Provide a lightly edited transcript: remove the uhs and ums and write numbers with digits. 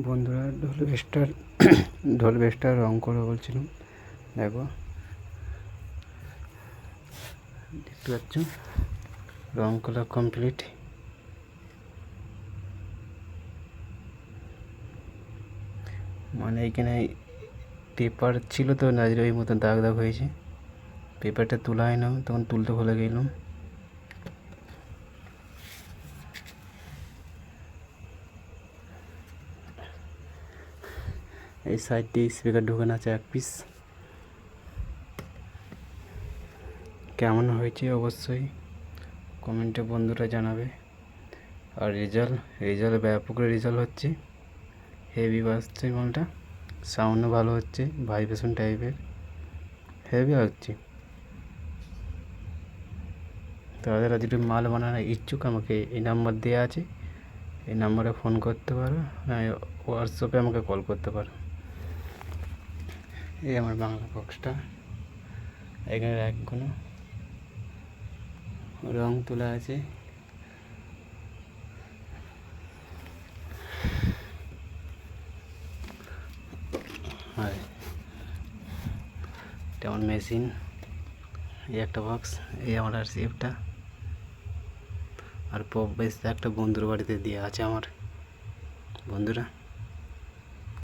বন্ধুরা ঢোল বেস্টার রং করে বলছিলাম। দেখো, দেখতে পাচ্ছ রং করা কমপ্লিট। মানে এখানে পেপার ছিল তো নাজির ওই মতন দাগ দাগ হয়েছে। পেপারটা তোলা হয় না, তখন তুলতে ভুলে গেলাম। এই সাইড দিয়ে স্পিকার ঢোকানো আছে এক পিস। কেমন হয়েছে অবশ্যই কমেন্টে বন্ধুরা জানাবে। আর রেজাল্ট ব্যাপক রেজাল্ট হচ্ছে, হেভি বাজছে মালটা, সাউন্ডও ভালো হচ্ছে, ভাইব্রেশন টাইপের হেভি লাগছে। তারা যদি মাল বানানোর ইচ্ছুক আমাকে এই নাম্বার দেওয়া আছে, এই নাম্বারে ফোন করতে পারো, হোয়াটসঅ্যাপে আমাকে কল করতে পারো। এই আমার বাংলা বক্সটা, এখানে একগুলো রং তোলা আছে। আর এটা আমার মেশিন, এই একটা বক্স, এই আমার আর সেফটা। আর পপ বেস একটা বন্ধুর বাড়িতে দেওয়া আছে আমার বন্ধুরা।